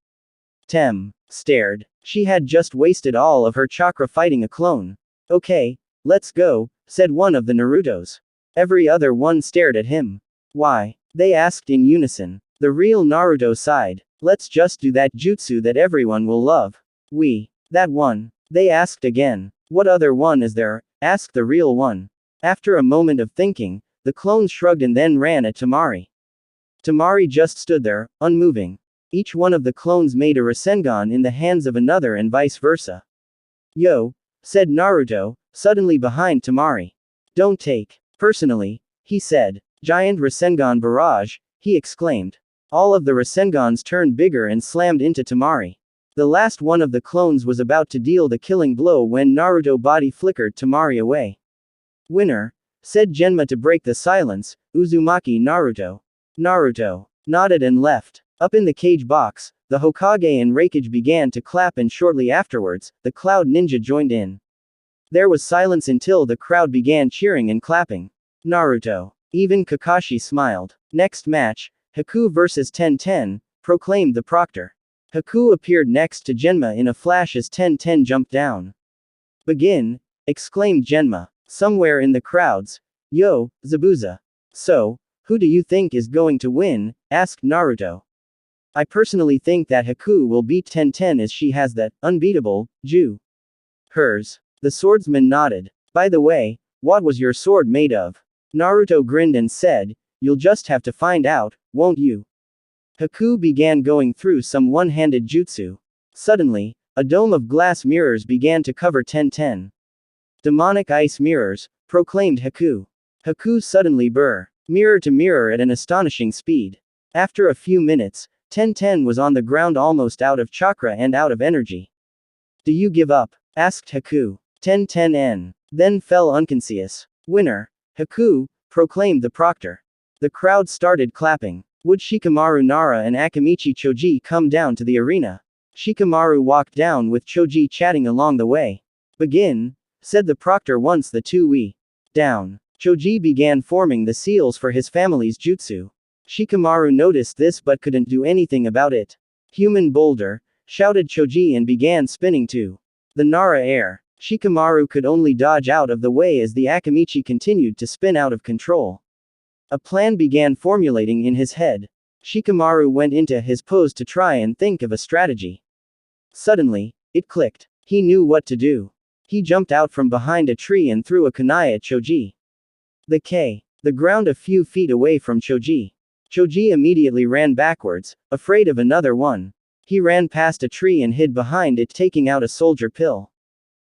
Tem stared. She had just wasted all of her chakra fighting a clone. Okay, let's go, said one of the Narutos. Every other one stared at him. Why? They asked in unison. The real Naruto sighed. Let's just do that jutsu that everyone will love. That one. They asked again. What other one is there? Asked the real one. After a moment of thinking, the clones shrugged and then ran at Tamari. Tamari just stood there, unmoving. Each one of the clones made a Rasengan in the hands of another and vice versa. Yo, said Naruto, suddenly behind Tamari. Don't take personally, he said. Giant Rasengan barrage, he exclaimed. All of the Rasengans turned bigger and slammed into Tamari. The last one of the clones was about to deal the killing blow when Naruto body flickered Tamari away. Winner, said Genma to break the silence. Uzumaki Naruto. Naruto nodded and left. Up in the cage box, the Hokage and Raikage began to clap and shortly afterwards, the Cloud Ninja joined in. There was silence until the crowd began cheering and clapping. Naruto. Even Kakashi smiled. Next match, Haku vs Ten-Ten, proclaimed the proctor. Haku appeared next to Genma in a flash as Ten-Ten jumped down. Begin, exclaimed Genma. Somewhere in the crowds. Yo, Zabuza. So, who do you think is going to win? Asked Naruto. I personally think that Haku will beat Ten-Ten as she has that unbeatable Ju. Hers. The swordsman nodded. By the way, what was your sword made of? Naruto grinned and said, you'll just have to find out, won't you? Haku began going through some one-handed jutsu. Suddenly, a dome of glass mirrors began to cover Ten-Ten. Demonic ice mirrors, proclaimed Haku. Haku suddenly burr mirror to mirror at an astonishing speed. After a few minutes, Ten-Ten was on the ground almost out of chakra and out of energy. Do you give up? Asked Haku. Ten-Ten then fell unconscious. Winner, Haku, proclaimed the proctor. The crowd started clapping. Would Shikamaru Nara and Akamichi Choji come down to the arena? Shikamaru walked down with Choji chatting along the way. Begin, said the proctor once the two down. Choji began forming the seals for his family's jutsu. Shikamaru noticed this but couldn't do anything about it. Human boulder, shouted Choji and began spinning to the Nara air. Shikamaru could only dodge out of the way as the Akamichi continued to spin out of control. A plan began formulating in his head. Shikamaru went into his pose to try and think of a strategy. Suddenly, it clicked. He knew what to do. He jumped out from behind a tree and threw a kunai at Choji. The ground a few feet away from Choji. Choji immediately ran backwards, afraid of another one. He ran past a tree and hid behind it, taking out a soldier pill.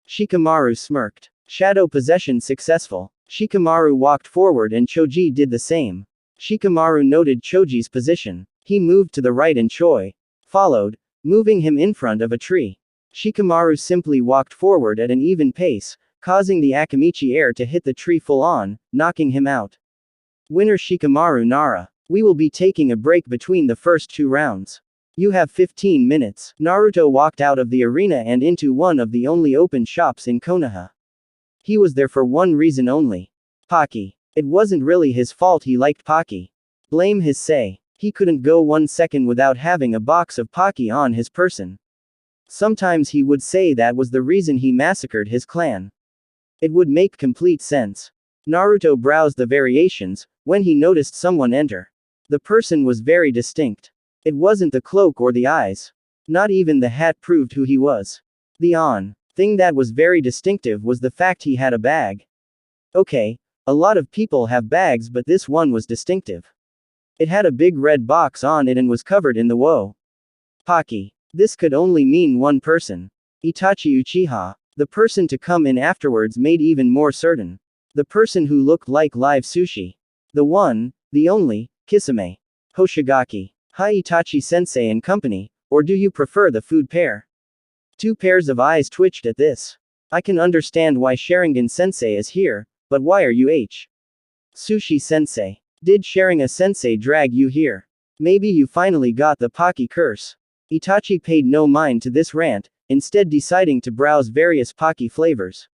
Shikamaru smirked. Shadow possession successful. Shikamaru walked forward and Choji did the same. Shikamaru noted Choji's position. He moved to the right and Choi followed, moving him in front of a tree. Shikamaru simply walked forward at an even pace, causing the Akamichi heir to hit the tree full on, knocking him out. Winner Shikamaru Nara. We will be taking a break between the first two rounds. You have 15 minutes. Naruto walked out of the arena and into one of the only open shops in Konoha. He was there for one reason only. Pocky. It wasn't really his fault he liked Pocky. Blame his say. He couldn't go 1 second without having a box of Pocky on his person. Sometimes he would say that was the reason he massacred his clan. It would make complete sense. Naruto browsed the variations, when he noticed someone enter. The person was very distinct. It wasn't the cloak or the eyes. Not even the hat proved who he was. The thing that was very distinctive was the fact he had a bag. Okay, a lot of people have bags, but this one was distinctive. It had a big red box on it and was covered in the woe. Pocky. This could only mean one person. Itachi Uchiha. The person to come in afterwards made even more certain. The person who looked like live sushi. The one, the only, Kisame. Hoshigaki. Hi Itachi sensei and company, or do you prefer the food pair? 2 pairs of eyes twitched at this. I can understand why Sharingan sensei is here, but why are you Sushi sensei? Did Sharingan sensei drag you here? Maybe you finally got the Pocky curse. Itachi paid no mind to this rant, instead deciding to browse various Pocky flavors.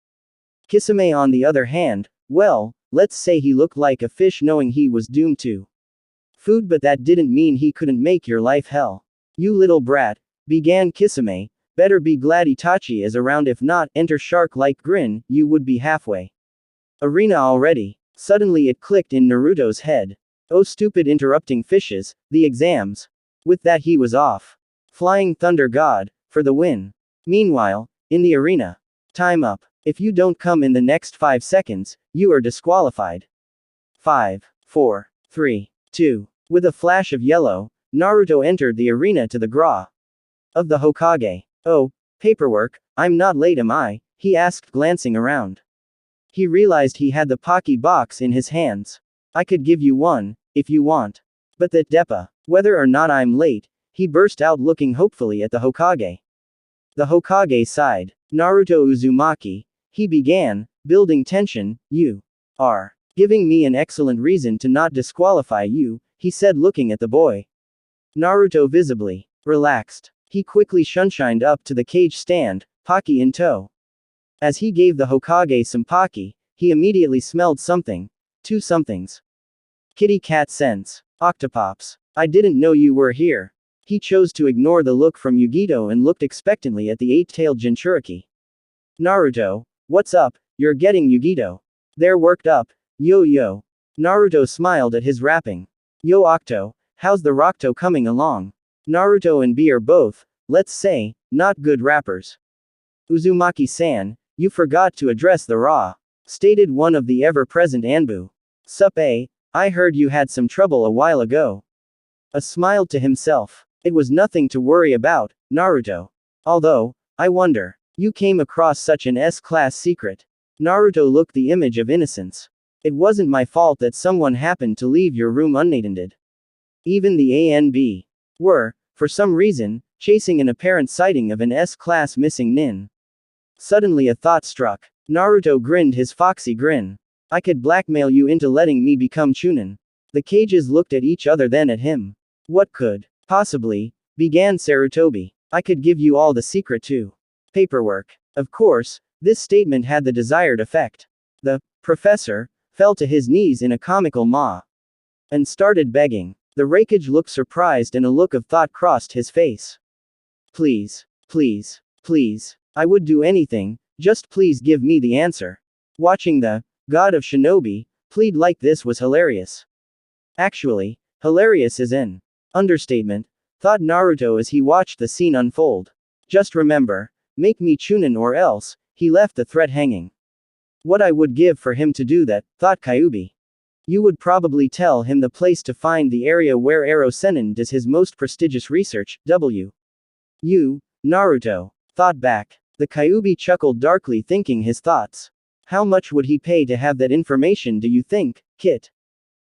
Kisame on the other hand, well, let's say he looked like a fish knowing he was doomed to food, but that didn't mean he couldn't make your life hell. You little brat, began Kisame, better be glad Itachi is around, if not, enter shark-like grin, you would be halfway. Arena already. Suddenly it clicked in Naruto's head. Oh stupid interrupting fishes, the exams. With that he was off. Flying Thunder God, for the win. Meanwhile, in the arena. Time up. If you don't come in the next 5 seconds, you are disqualified. 5, 4, 3, 2. With a flash of yellow, Naruto entered the arena to the gra of the Hokage. Oh, paperwork, I'm not late am I? He asked glancing around. He realized he had the Pocky box in his hands. I could give you one, if you want. But that Deppa, whether or not I'm late, he burst out looking hopefully at the Hokage. The Hokage sighed. Naruto Uzumaki, he began, building tension, you are giving me an excellent reason to not disqualify you, he said looking at the boy. Naruto visibly relaxed. He quickly shunshined up to the cage stand, Pocky in tow. As he gave the Hokage some Pocky, he immediately smelled something. 2 somethings. Kitty cat sense. Octopops. I didn't know you were here. He chose to ignore the look from Yugito and looked expectantly at the 8-tailed Jinchuriki. Naruto, what's up? You're getting Yugito. They're worked up. Yo. Naruto smiled at his rapping. Yo Octo, how's the Rocto coming along? Naruto and B are both, let's say, not good rappers. Uzumaki-san, you forgot to address the Ra. Stated one of the ever-present Anbu. Sup I heard you had some trouble a while ago. A smiled to himself. It was nothing to worry about, Naruto. Although, I wonder, you came across such an S-class secret. Naruto looked the image of innocence. It wasn't my fault that someone happened to leave your room unattended. Even the ANB were, for some reason, chasing an apparent sighting of an S-class missing nin. Suddenly a thought struck. Naruto grinned his foxy grin. I could blackmail you into letting me become Chunin. The cages looked at each other then at him. What could possibly, began Sarutobi. I could give you all the secret too. Paperwork. Of course, this statement had the desired effect. The professor fell to his knees in a comical maw and started begging. The Raikage looked surprised and a look of thought crossed his face. Please, I would do anything, just please give me the answer. Watching the god of shinobi plead like this was hilarious. Actually, hilarious is an understatement, thought Naruto as he watched the scene unfold. Just remember, make me Chunin or else, he left the threat hanging. What I would give for him to do that, thought Kyuubi. You would probably tell him the place to find the area where Ero Sennin does his most prestigious research, You, Naruto, thought back. The Kyuubi chuckled darkly thinking his thoughts. How much would he pay to have that information do you think, Kit?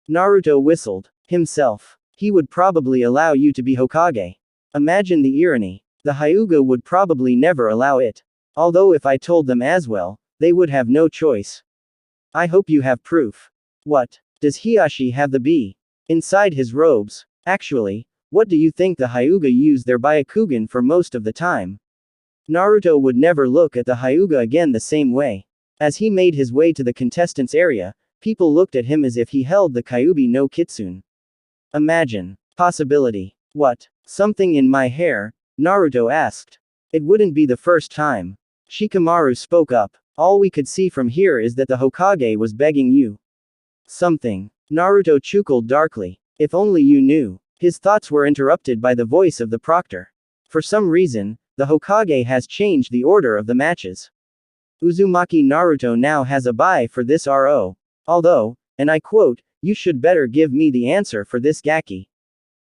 Naruto whistled. Himself. He would probably allow you to be Hokage. Imagine the irony. The Hyuga would probably never allow it. Although if I told them as well, they would have no choice. I hope you have proof. What? Does Hiashi have the bee inside his robes? Actually, what do you think the Hyuga use their Byakugan for most of the time? Naruto would never look at the Hyuga again the same way. As he made his way to the contestants area, People looked at him as if he held the Kyuubi no Kitsune. Imagine. Possibility. What? Something in my hair? Naruto asked. It wouldn't be the first time. Shikamaru spoke up. All we could see from here is that the Hokage was begging you. Something. Naruto chuckled darkly. If only you knew. His thoughts were interrupted by the voice of the proctor. For some reason, the Hokage has changed the order of the matches. Uzumaki Naruto now has a bye for this RO. Although, and I quote, you should better give me the answer for this Gaki.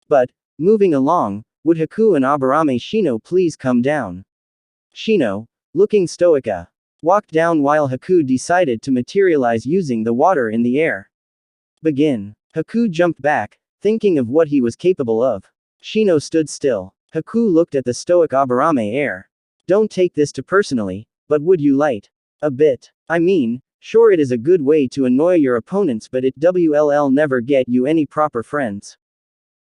But, moving along, would Haku and Aburame Shino please come down? Shino, looking stoica, walked down while Haku decided to materialize using the water in the air. Begin. Haku jumped back, thinking of what he was capable of. Shino stood still. Haku looked at the stoic Aburame air. Don't take this too personally, but would you light? A bit. I mean, sure it is a good way to annoy your opponents, but it will never get you any proper friends.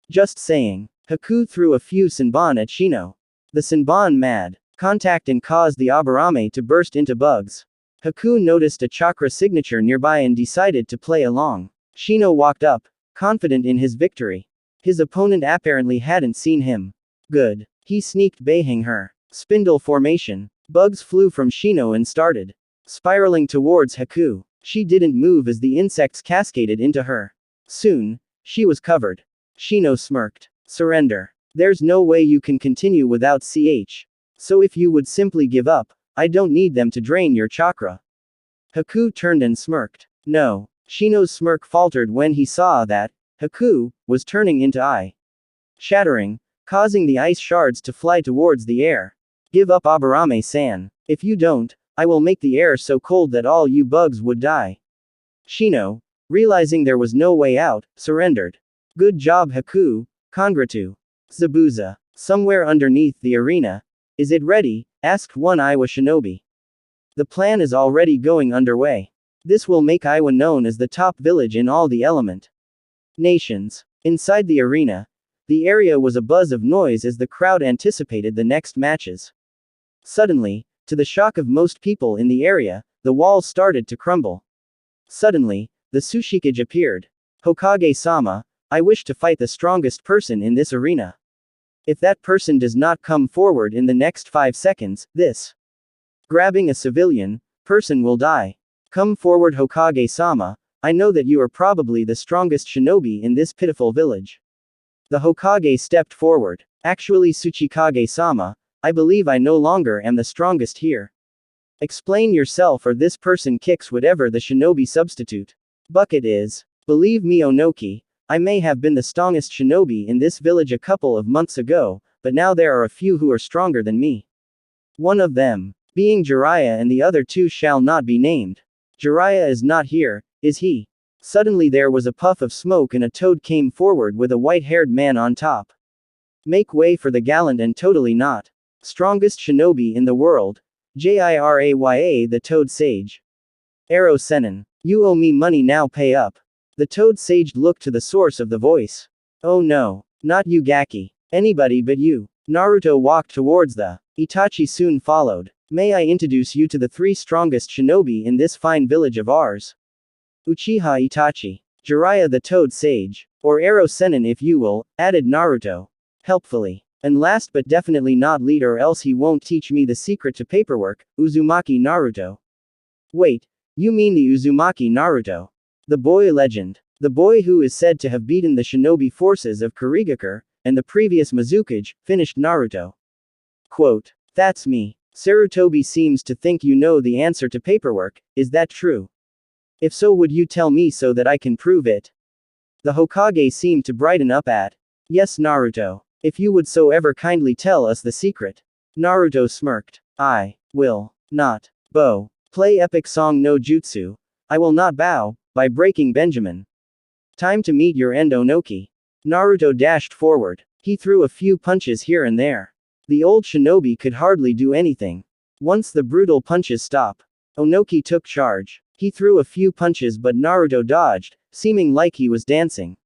Just saying. Haku threw a few Senbon at Shino. The Senbon mad contact and caused the Aburame to burst into bugs. Haku noticed a chakra signature nearby and decided to play along. Shino walked up, confident in his victory. His opponent apparently hadn't seen him. Good. He sneaked baying her. Spindle formation. Bugs flew from Shino and started spiraling towards Haku. She didn't move as the insects cascaded into her. Soon, she was covered. Shino smirked. Surrender. There's no way you can continue without CH. So if you would simply give up, I don't need them to drain your chakra. Haku turned and smirked. No. Shino's smirk faltered when he saw that Haku was turning into ice. Shattering, causing the ice shards to fly towards the air. Give up, Aburame-san. If you don't, I will make the air so cold that all you bugs would die. Shino, realizing there was no way out, surrendered. Good job, Haku. Congratu. Zabuza. Somewhere underneath the arena. Is it ready? Asked one Iowa shinobi. The plan is already going underway. This will make Iowa known as the top village in all the element nations. Inside the arena, the area was a buzz of noise as the crowd anticipated the next matches. Suddenly, to the shock of most people in the area, the walls started to crumble. Suddenly, the Tsushikage appeared. Hokage-sama, I wish to fight the strongest person in this arena. If that person does not come forward in the next 5 seconds, this grabbing a civilian person will die. Come forward, Hokage-sama. I know that you are probably the strongest shinobi in this pitiful village. The Hokage stepped forward. Actually, Tsuchikage-sama, I believe I no longer am the strongest here. Explain yourself or this person kicks whatever the shinobi substitute bucket is. Believe me, Onoki, I may have been the strongest shinobi in this village a couple of months ago, but now there are a few who are stronger than me. One of them being Jiraiya and the other two shall not be named. Jiraiya is not here, is he? Suddenly there was a puff of smoke and a toad came forward with a white-haired man on top. Make way for the gallant and totally not strongest shinobi in the world. Jiraya the Toad Sage. Arrow Sennin. You owe me money, now pay up. The Toad Sage looked to the source of the voice. Oh no. Not you, Gaki. Anybody but you. Naruto walked towards the Itachi soon followed. May I introduce you to the 3 strongest shinobi in this fine village of ours? Uchiha Itachi. Jiraiya the Toad Sage. Or Arrow Sennin if you will, added Naruto. Helpfully. And last but definitely not least, or else he won't teach me the secret to paperwork, Uzumaki Naruto. Wait, you mean the Uzumaki Naruto? The boy legend. The boy who is said to have beaten the shinobi forces of Kurigakure, and the previous Mizukage, finished Naruto. Quote. That's me. Sarutobi seems to think you know the answer to paperwork, is that true? If so, would you tell me so that I can prove it? The Hokage seemed to brighten up at. Yes, Naruto. If you would so ever kindly tell us the secret. Naruto smirked. I will not bow. Play epic song no jutsu. I will not bow, by breaking Benjamin. Time to meet your end, Onoki. Naruto dashed forward. He threw a few punches here and there. The old shinobi could hardly do anything. Once the brutal punches stopped, Onoki took charge. He threw a few punches but Naruto dodged, seeming like he was dancing.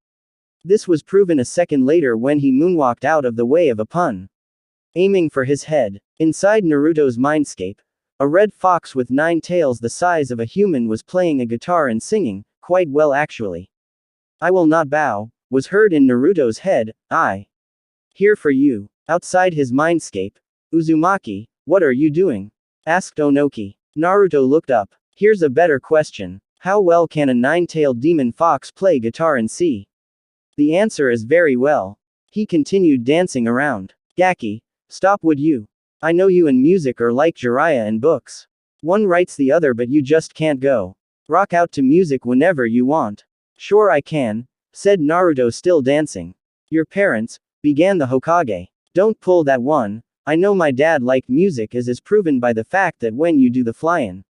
This was proven a second later when he moonwalked out of the way of a pun. Aiming for his head. Inside Naruto's mindscape, a red fox with 9 tails the size of a human was playing a guitar and singing, quite well actually. I will not bow, was heard in Naruto's head. I. Here for you. Outside his mindscape. Uzumaki, what are you doing? Asked Onoki. Naruto looked up. Here's a better question. How well can a nine-tailed demon fox play guitar and see? The answer is very well. He continued dancing around. Gaki, stop would you? I know you and music are like Jiraiya and books. One writes the other but you just can't go. Rock out to music whenever you want. Sure I can, said Naruto still dancing. Your parents, began the Hokage. Don't pull that one, I know my dad liked music as is proven by the fact that when you do the fly-in.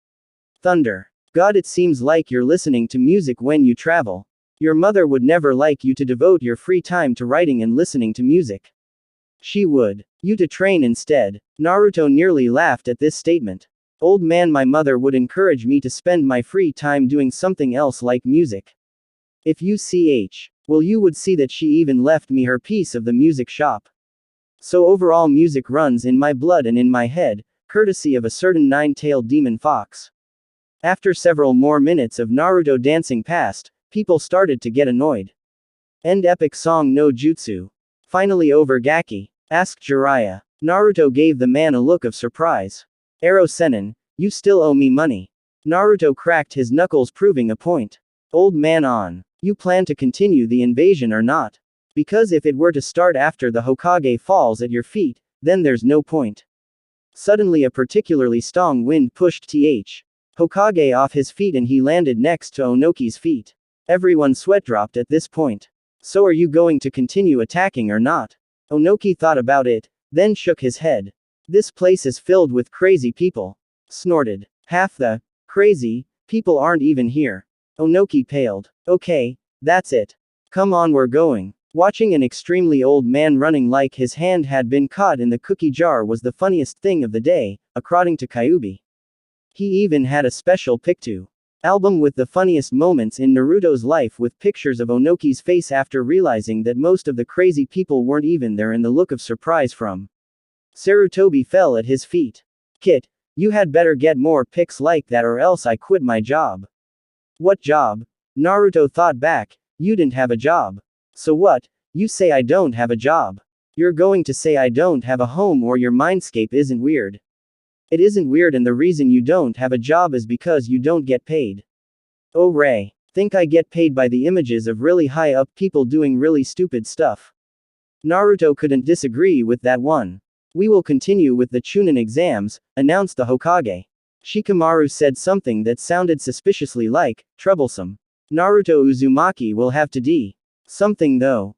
Thunder. God, it seems like you're listening to music when you travel. Your mother would never like you to devote your free time to writing and listening to music. She would. You to train instead. Naruto nearly laughed at this statement. Old man, my mother would encourage me to spend my free time doing something else like music. If you well, you would see that she even left me her piece of the music shop. So overall music runs in my blood and in my head, courtesy of a certain nine-tailed demon fox. After several more minutes of Naruto dancing past, people started to get annoyed. End epic song no jutsu. Finally over Gaki? Asked Jiraiya. Naruto gave the man a look of surprise. Ero Sennin, you still owe me money. Naruto cracked his knuckles proving a point. Old man on. You plan to continue the invasion or not? Because if it were to start after the Hokage falls at your feet, then there's no point. Suddenly a particularly strong wind pushed Hokage off his feet and he landed next to Onoki's feet. Everyone sweat dropped at this point. So are you going to continue attacking or not? Onoki thought about it, then shook his head. This place is filled with crazy people. Snorted. Half the crazy people aren't even here. Onoki paled. Okay, that's it. Come on, we're going. Watching an extremely old man running like his hand had been caught in the cookie jar was the funniest thing of the day, according to Kyuubi. He even had a special picto album with the funniest moments in Naruto's life with pictures of Onoki's face after realizing that most of the crazy people weren't even there and the look of surprise from Sarutobi fell at his feet. Kit, you had better get more pics like that or else I quit my job. What job? Naruto thought back, you didn't have a job. So what? You say I don't have a job. You're going to say I don't have a home or your mindscape isn't weird. It isn't weird and the reason you don't have a job is because you don't get paid. Oh Ray. Think I get paid by the images of really high up people doing really stupid stuff. Naruto couldn't disagree with that one. We will continue with the Chunin exams, announced the Hokage. Shikamaru said something that sounded suspiciously like, troublesome. Naruto Uzumaki will have to do something though.